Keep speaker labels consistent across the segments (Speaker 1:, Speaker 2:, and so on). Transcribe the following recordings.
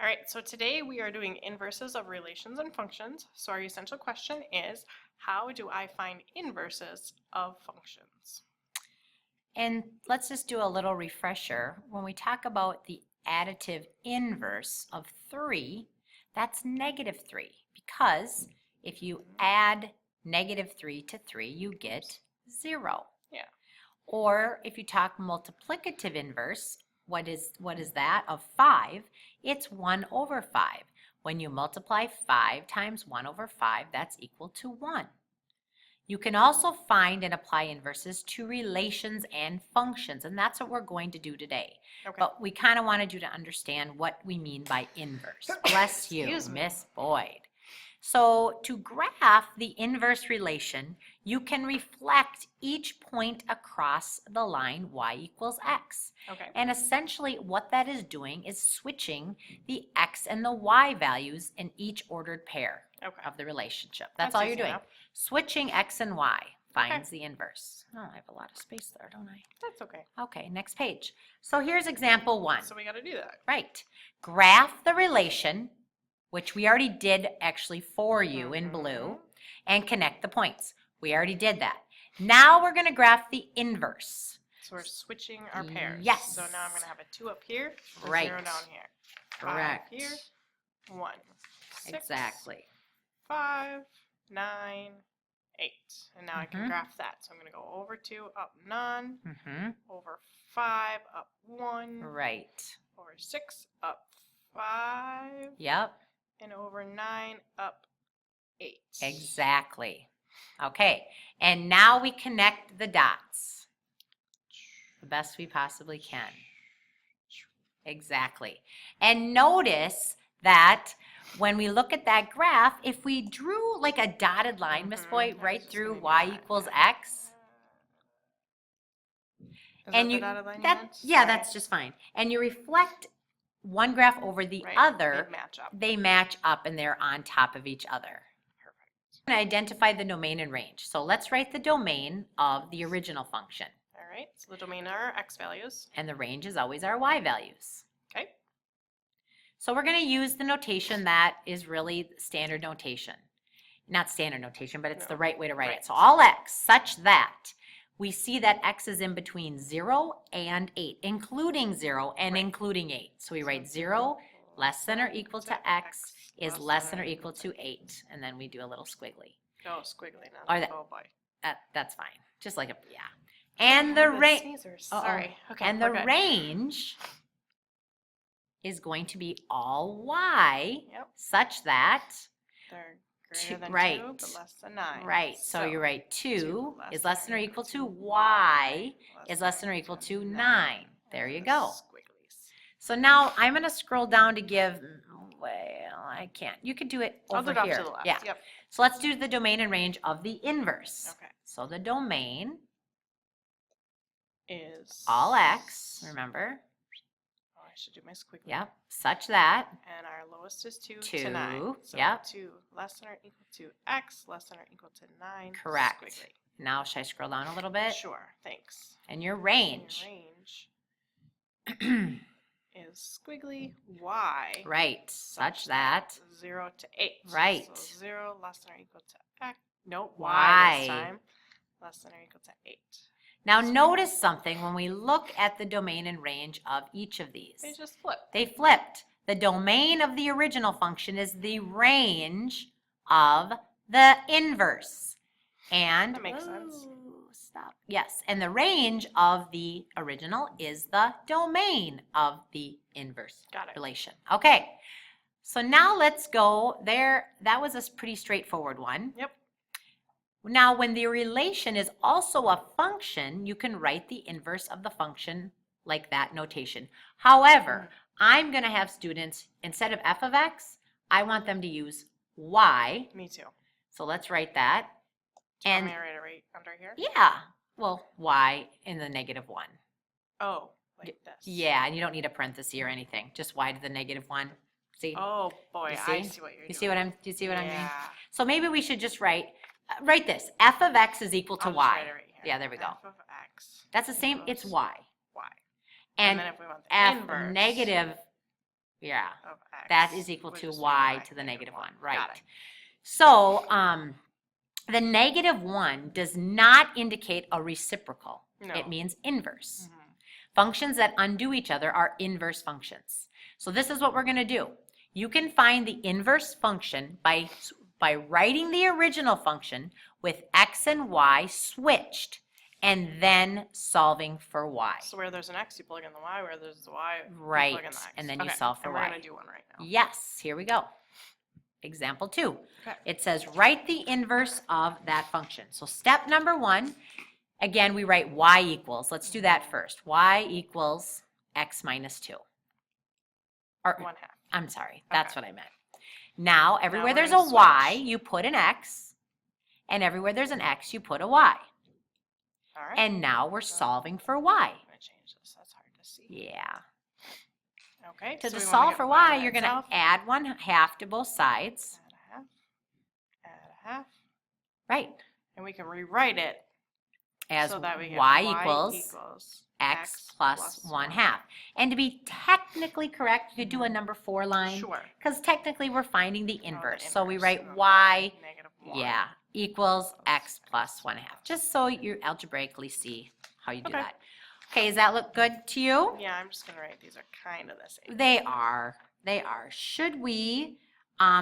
Speaker 1: All right, so today we are doing inverses of relations and functions. So our essential question is, how do I find inverses of functions?
Speaker 2: And let's just do a little refresher. When we talk about the additive inverse of 3, that's negative 3, because if you add negative 3 to 3, you get 0.
Speaker 1: Yeah.
Speaker 2: Or if you talk multiplicative inverse, what is that of 5? It's 1 over 5. When you multiply 5 times 1 over 5, that's equal to 1. You can also find and apply inverses to relations and functions, and that's what we're going to do today.
Speaker 1: Okay.
Speaker 2: But we kind of wanted you to understand what we mean by inverse. Bless you,
Speaker 1: Excuse me.
Speaker 2: Miss Boyd. So to graph the inverse relation, you can reflect each point across the line y equals x.
Speaker 1: Okay.
Speaker 2: And essentially what that is doing is switching the x and the y values in each ordered pair
Speaker 1: Okay.
Speaker 2: of the relationship. That's
Speaker 1: That's
Speaker 2: all you're
Speaker 1: easy
Speaker 2: doing.
Speaker 1: enough.
Speaker 2: Switching x and y finds the inverse. Oh, I have a lot of space there, don't I?
Speaker 1: That's okay.
Speaker 2: Okay, next page. So here's example 1.
Speaker 1: So we got to do that.
Speaker 2: Right. Graph the relation, which we already did actually for you in blue, and connect the points. We already did that. Now we're going to graph the inverse.
Speaker 1: So we're switching our pairs.
Speaker 2: Yes.
Speaker 1: So now I'm going to have a 2 up here, a
Speaker 2: Right.
Speaker 1: 0 down here. 5
Speaker 2: Correct.
Speaker 1: here, 1. 6,
Speaker 2: Exactly.
Speaker 1: 5, 9, 8. And now I can
Speaker 2: Mhm.
Speaker 1: graph that. So I'm going to go over 2, up none,
Speaker 2: Mm-hmm.
Speaker 1: over 5, up 1,
Speaker 2: Right.
Speaker 1: over 6, up 5,
Speaker 2: Yep.
Speaker 1: and over 9, up 8.
Speaker 2: Exactly. Okay. And now we connect the dots the best we possibly can. Exactly. And notice that when we look at that graph, if we drew like a dotted line, Miss Boyd,
Speaker 1: I
Speaker 2: right
Speaker 1: was just
Speaker 2: through
Speaker 1: gonna do
Speaker 2: y
Speaker 1: that,
Speaker 2: equals
Speaker 1: yeah.
Speaker 2: x,
Speaker 1: Is
Speaker 2: and
Speaker 1: that
Speaker 2: you
Speaker 1: the dotted line you
Speaker 2: that
Speaker 1: meant?
Speaker 2: yeah,
Speaker 1: Sorry.
Speaker 2: that's just fine. And you reflect one graph over the
Speaker 1: Right,
Speaker 2: other,
Speaker 1: they match up.
Speaker 2: they match up and they're on top of each other.
Speaker 1: Perfect.
Speaker 2: And identify the domain and range. So let's write the domain of the original function.
Speaker 1: All right, so the domain are x values.
Speaker 2: And the range is always our y values.
Speaker 1: Okay.
Speaker 2: So we're going to use the notation that is really standard notation. Not standard notation, but it's the right way to write it. So all x such that we see that x is in between 0 and 8, including 0 and including 8. So we write 0 less than or equal to x is less than or equal to 8. And then we do a little squiggly.
Speaker 1: Oh, squiggly now.
Speaker 2: Or that-
Speaker 1: Oh boy.
Speaker 2: That's fine. Just like a, yeah. And the range.
Speaker 1: Sneezers. Sorry. Okay.
Speaker 2: And the range is going to be all y
Speaker 1: Yep.
Speaker 2: such that,
Speaker 1: They're greater than 2,
Speaker 2: right.
Speaker 1: but less than 9.
Speaker 2: right, so you're right, 2
Speaker 1: less
Speaker 2: is less than or equal to y is less than or equal to 9. There you go.
Speaker 1: Squigglies.
Speaker 2: So now I'm going to scroll down to give, well, I can't. You could do it
Speaker 1: I'll do
Speaker 2: over
Speaker 1: it off
Speaker 2: here.
Speaker 1: to the left.
Speaker 2: Yeah.
Speaker 1: Yep.
Speaker 2: So let's do the domain and range of the inverse.
Speaker 1: Okay.
Speaker 2: So the domain,
Speaker 1: Is
Speaker 2: all x, remember?
Speaker 1: Oh, I should do my squiggly.
Speaker 2: Yep, such that,
Speaker 1: And our lowest is 2
Speaker 2: 2,
Speaker 1: to 9. So
Speaker 2: yep.
Speaker 1: 2 less than or equal to x less than or equal to 9.
Speaker 2: Correct.
Speaker 1: Squiggly.
Speaker 2: Now should I scroll down a little bit?
Speaker 1: Sure. Thanks.
Speaker 2: And your
Speaker 1: And
Speaker 2: range.
Speaker 1: your range is squiggly y.
Speaker 2: Right, such that,
Speaker 1: 0 to 8.
Speaker 2: Right.
Speaker 1: So 0 less than or equal to x. Nope.
Speaker 2: Y.
Speaker 1: Y this time. Less than or equal to 8.
Speaker 2: now notice something when we look at the domain and range of each of these.
Speaker 1: They just flip.
Speaker 2: They flipped. The domain of the original function is the range of the inverse. And
Speaker 1: That makes sense.
Speaker 2: Stop. Yes, and the range of the original is the domain of the inverse
Speaker 1: Got it.
Speaker 2: relation. Okay, so now let's go there. That was a pretty straightforward one.
Speaker 1: Yep.
Speaker 2: Now, when the relation is also a function, you can write the inverse of the function like that notation. However, I'm going to have students, instead of f of x, I want them to use y.
Speaker 1: Me too.
Speaker 2: So let's write that.
Speaker 1: And
Speaker 2: And
Speaker 1: right under here.
Speaker 2: yeah, well, y in the negative 1.
Speaker 1: Oh, like this.
Speaker 2: Yeah, and you don't need a parenthesis or anything. Just y to the negative 1. See?
Speaker 1: Oh boy,
Speaker 2: You
Speaker 1: I
Speaker 2: see?
Speaker 1: see what you're doing.
Speaker 2: You see what I'm? Do you see what I mean?
Speaker 1: Yeah.
Speaker 2: So maybe we should just write this. F of x is equal to
Speaker 1: I'll just
Speaker 2: y.
Speaker 1: write it right here.
Speaker 2: Yeah, there we go.
Speaker 1: F of x.
Speaker 2: That's the same. It's
Speaker 1: equals
Speaker 2: y.
Speaker 1: Y.
Speaker 2: And
Speaker 1: then if we want the
Speaker 2: f
Speaker 1: inverse.
Speaker 2: negative Yeah,
Speaker 1: of x.
Speaker 2: that is equal
Speaker 1: which
Speaker 2: to
Speaker 1: is
Speaker 2: y to the negative 1,
Speaker 1: Got
Speaker 2: right.
Speaker 1: it.
Speaker 2: So, the negative 1 does not indicate a reciprocal.
Speaker 1: No.
Speaker 2: It means inverse.
Speaker 1: Mhm.
Speaker 2: Functions that undo each other are inverse functions. So this is what we're going to do. You can find the inverse function by writing the original function with x and y switched and then solving for y.
Speaker 1: So where there's an x, you plug in the y. Where there's the y, you
Speaker 2: Right,
Speaker 1: plug in the x.
Speaker 2: and then you
Speaker 1: Okay,
Speaker 2: solve for
Speaker 1: and we're
Speaker 2: y.
Speaker 1: going to do one right now.
Speaker 2: Yes, here we go. Example 2.
Speaker 1: Okay.
Speaker 2: It says write the inverse of that function. So step number 1, again, we write y equals. Let's do that first. Y equals x minus 2. Or,
Speaker 1: 1/2.
Speaker 2: I'm sorry, that's
Speaker 1: Okay.
Speaker 2: what I meant. Now, everywhere
Speaker 1: we're
Speaker 2: there's
Speaker 1: gonna
Speaker 2: a y,
Speaker 1: switch.
Speaker 2: you put an x, and everywhere there's an x, you put a y.
Speaker 1: All right.
Speaker 2: And now we're solving for y.
Speaker 1: I'm going to change this. That's hard to see.
Speaker 2: Yeah.
Speaker 1: Okay.
Speaker 2: To
Speaker 1: so we wanna
Speaker 2: solve
Speaker 1: get
Speaker 2: for
Speaker 1: by
Speaker 2: y,
Speaker 1: by
Speaker 2: you're going to
Speaker 1: itself.
Speaker 2: add 1/2 to both sides.
Speaker 1: Add a half.
Speaker 2: Right.
Speaker 1: And we can rewrite it
Speaker 2: As
Speaker 1: so that we get
Speaker 2: y
Speaker 1: y
Speaker 2: equals x plus 1/2. And to be technically correct, you could do a number 4 line.
Speaker 1: Sure.
Speaker 2: Because technically we're finding the
Speaker 1: Oh, the
Speaker 2: inverse. So we
Speaker 1: inverse
Speaker 2: write
Speaker 1: of
Speaker 2: y,
Speaker 1: negative 1.
Speaker 2: yeah, equals x plus 1/2. Just so you algebraically see how you do
Speaker 1: Okay.
Speaker 2: that. Okay, does that look good to you?
Speaker 1: Yeah, I'm just going to write these are kind of the same.
Speaker 2: They are. They are. Should we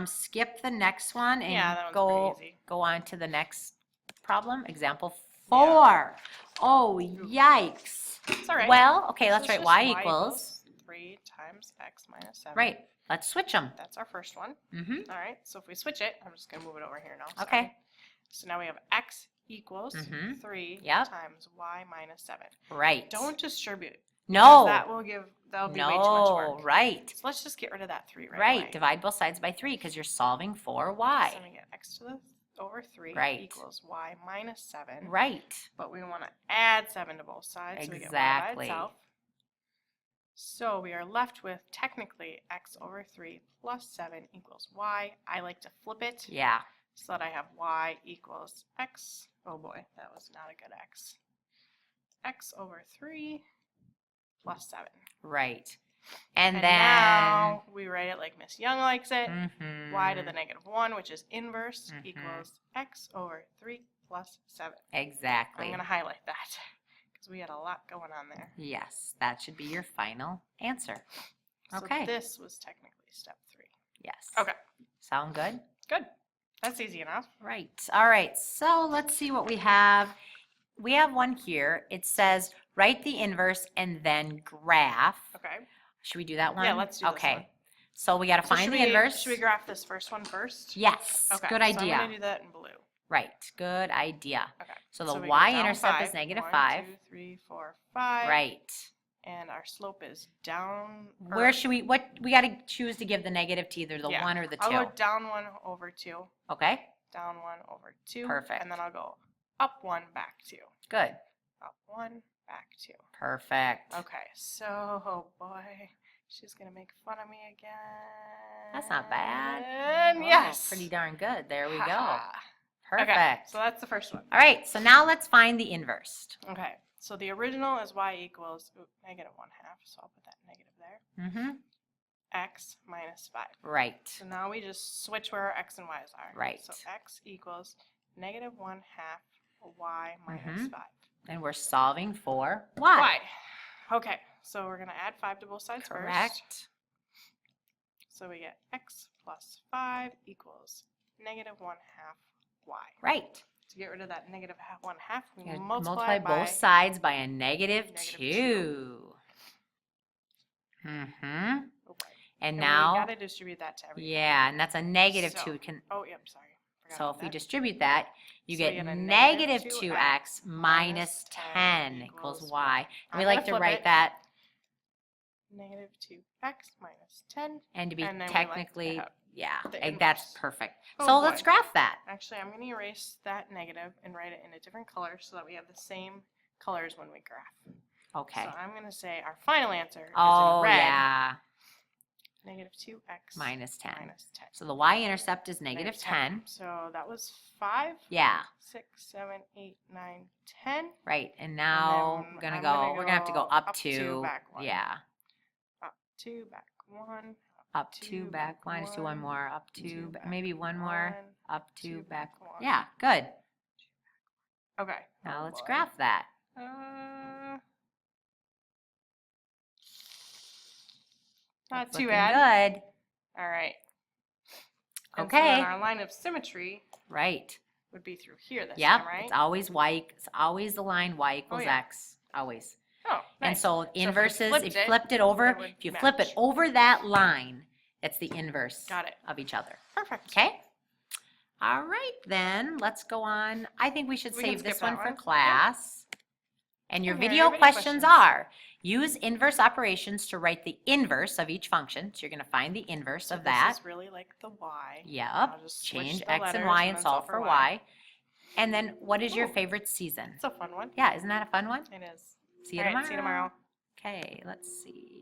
Speaker 2: skip the next one and
Speaker 1: Yeah, that one's
Speaker 2: go
Speaker 1: pretty easy.
Speaker 2: go on to the next problem? Example
Speaker 1: Yeah.
Speaker 2: 4. Oh, yikes.
Speaker 1: It's all right.
Speaker 2: Well, okay,
Speaker 1: So
Speaker 2: let's
Speaker 1: it's
Speaker 2: write
Speaker 1: just
Speaker 2: y equals.
Speaker 1: 3 times x minus 7.
Speaker 2: Right. Let's switch them.
Speaker 1: That's our first one.
Speaker 2: Mm-hmm.
Speaker 1: All right. So if we switch it, I'm just going to move it over here now.
Speaker 2: Okay.
Speaker 1: Sorry. So now we have x equals
Speaker 2: Mhm.
Speaker 1: 3
Speaker 2: Yep.
Speaker 1: times y minus 7.
Speaker 2: Right.
Speaker 1: Don't distribute.
Speaker 2: No.
Speaker 1: That'll be way too much work.
Speaker 2: Right.
Speaker 1: So let's just get rid of that 3 right
Speaker 2: Right.
Speaker 1: away.
Speaker 2: Divide both sides by 3 because you're solving for y.
Speaker 1: So we get x to the over 3
Speaker 2: Right.
Speaker 1: equals y minus 7.
Speaker 2: Right.
Speaker 1: But we want to add 7 to both sides. So we get y by
Speaker 2: Exactly.
Speaker 1: itself. So we are left with technically x over 3 plus 7 equals y. I like to flip it
Speaker 2: Yeah.
Speaker 1: so that I have y equals x. Oh boy, that was not a good x. X over 3 plus 7.
Speaker 2: Right. And then
Speaker 1: now we write it like Miss Young likes it.
Speaker 2: Mhm.
Speaker 1: Y to the negative 1, which is inverse,
Speaker 2: Mhm.
Speaker 1: equals x over 3 plus 7.
Speaker 2: Exactly.
Speaker 1: I'm going to highlight that because we had a lot going on there.
Speaker 2: Yes, that should be your final answer.
Speaker 1: So
Speaker 2: Okay.
Speaker 1: this was technically step 3.
Speaker 2: Yes.
Speaker 1: Okay,
Speaker 2: Sound good?
Speaker 1: good. That's easy enough.
Speaker 2: Right. All right. So let's see what we have. We have one here. It says write the inverse and then graph.
Speaker 1: Okay.
Speaker 2: Should we do that one?
Speaker 1: Yeah, let's do this
Speaker 2: Okay.
Speaker 1: one.
Speaker 2: So we got to
Speaker 1: So
Speaker 2: find the inverse.
Speaker 1: Should we graph this first one first?
Speaker 2: Yes.
Speaker 1: Okay.
Speaker 2: Good
Speaker 1: So
Speaker 2: idea.
Speaker 1: I'm going to do that in blue.
Speaker 2: Right. Good idea.
Speaker 1: Okay.
Speaker 2: So the
Speaker 1: we go down
Speaker 2: y-intercept is
Speaker 1: 5.
Speaker 2: negative
Speaker 1: 1,
Speaker 2: 5.
Speaker 1: 2, 3, 4, 5.
Speaker 2: Right.
Speaker 1: And our slope is down.
Speaker 2: Where should we, we got to choose to give the negative to either the
Speaker 1: Yeah.
Speaker 2: 1 or the 2.
Speaker 1: I'll go down 1 over 2.
Speaker 2: Okay.
Speaker 1: Down 1 over 2.
Speaker 2: Perfect.
Speaker 1: And then I'll go up 1, back 2.
Speaker 2: Good.
Speaker 1: Up 1, back 2.
Speaker 2: Perfect.
Speaker 1: Okay, so, oh boy, she's going to make fun of me again.
Speaker 2: That's not bad.
Speaker 1: And
Speaker 2: Oh,
Speaker 1: yes.
Speaker 2: Pretty darn good. There we go.
Speaker 1: Ha-ha.
Speaker 2: Perfect.
Speaker 1: Okay, so that's the first one.
Speaker 2: All right. So now let's find the inverse.
Speaker 1: Okay, so the original is y equals negative 1/2, so I'll put that negative there.
Speaker 2: Mm-hmm.
Speaker 1: X minus 5.
Speaker 2: Right.
Speaker 1: So now we just switch where our x and y's are.
Speaker 2: Right.
Speaker 1: So x equals negative 1/2 y minus
Speaker 2: Mhm.
Speaker 1: 5.
Speaker 2: And we're solving for y.
Speaker 1: Y. Okay, so we're going to add 5 to both sides first.
Speaker 2: Correct.
Speaker 1: So we get x plus 5 equals negative 1/2 y.
Speaker 2: Right.
Speaker 1: To get rid of that negative 1/2, we
Speaker 2: You
Speaker 1: multiply by
Speaker 2: both sides by a negative
Speaker 1: negative
Speaker 2: 2. Mm-hmm.
Speaker 1: Okay.
Speaker 2: And
Speaker 1: we
Speaker 2: now,
Speaker 1: got to distribute that to everything.
Speaker 2: yeah, and that's a negative
Speaker 1: So,
Speaker 2: 2.
Speaker 1: Oh, yep, sorry. Forgot
Speaker 2: So
Speaker 1: about
Speaker 2: if we
Speaker 1: that.
Speaker 2: distribute that, you
Speaker 1: So
Speaker 2: get
Speaker 1: you get a
Speaker 2: negative
Speaker 1: negative
Speaker 2: 2x minus 10 equals y. And we
Speaker 1: I'm
Speaker 2: like
Speaker 1: gonna
Speaker 2: to
Speaker 1: flip
Speaker 2: write
Speaker 1: it.
Speaker 2: that,
Speaker 1: Negative 2x minus 10.
Speaker 2: and to be
Speaker 1: And then we like to
Speaker 2: technically,
Speaker 1: have
Speaker 2: yeah,
Speaker 1: the
Speaker 2: that's
Speaker 1: inverse.
Speaker 2: perfect.
Speaker 1: Oh,
Speaker 2: So
Speaker 1: boy.
Speaker 2: let's graph that.
Speaker 1: Actually, I'm going to erase that negative and write it in a different color so that we have the same colors when we graph.
Speaker 2: Okay.
Speaker 1: So I'm going to say our final answer is
Speaker 2: Oh,
Speaker 1: in red.
Speaker 2: yeah,
Speaker 1: Negative 2x
Speaker 2: minus 10.
Speaker 1: minus 10.
Speaker 2: So the y-intercept is negative 10.
Speaker 1: So that was 5,
Speaker 2: Yeah,
Speaker 1: 6, 7, 8, 9, 10.
Speaker 2: right. And now
Speaker 1: then
Speaker 2: we're gonna have to go up
Speaker 1: to
Speaker 2: to,
Speaker 1: back 1.
Speaker 2: yeah,
Speaker 1: Up 2, back 1.
Speaker 2: up two, back one. Let's do one more. Up two, maybe one more. Up two, back one. Yeah, good.
Speaker 1: Okay.
Speaker 2: Now
Speaker 1: Oh,
Speaker 2: let's
Speaker 1: boy.
Speaker 2: graph that.
Speaker 1: Not
Speaker 2: That's
Speaker 1: too
Speaker 2: looking
Speaker 1: bad.
Speaker 2: good.
Speaker 1: All right. And so
Speaker 2: Okay.
Speaker 1: then our line of symmetry
Speaker 2: Right.
Speaker 1: would be through here this
Speaker 2: Yep.
Speaker 1: time, right?
Speaker 2: It's always y. It's always the line y equals
Speaker 1: yeah.
Speaker 2: x. Always.
Speaker 1: Oh,
Speaker 2: And
Speaker 1: nice.
Speaker 2: so
Speaker 1: if we
Speaker 2: inverses,
Speaker 1: flipped
Speaker 2: if you
Speaker 1: it,
Speaker 2: flipped it over,
Speaker 1: would
Speaker 2: if you flip it
Speaker 1: match.
Speaker 2: over that line, that's the inverse
Speaker 1: Got it.
Speaker 2: of each other.
Speaker 1: Perfect.
Speaker 2: Okay? All right, then let's go on. I think we should
Speaker 1: We can
Speaker 2: save this
Speaker 1: skip that
Speaker 2: one for
Speaker 1: one. Yep.
Speaker 2: class. And your
Speaker 1: Okay,
Speaker 2: video
Speaker 1: our video
Speaker 2: questions
Speaker 1: questions.
Speaker 2: are, use inverse operations to write the inverse of each function. So you're going to find the inverse
Speaker 1: So
Speaker 2: of that.
Speaker 1: This is really like the y.
Speaker 2: Yep.
Speaker 1: I'll just switch
Speaker 2: Change
Speaker 1: the
Speaker 2: x
Speaker 1: letters
Speaker 2: and y
Speaker 1: and
Speaker 2: and
Speaker 1: then
Speaker 2: solve for y. And then what is your
Speaker 1: Ooh.
Speaker 2: favorite season?
Speaker 1: It's a fun one.
Speaker 2: Yeah, isn't that a fun one?
Speaker 1: It is.
Speaker 2: See you
Speaker 1: All right,
Speaker 2: tomorrow.
Speaker 1: see you tomorrow.
Speaker 2: Okay, let's see.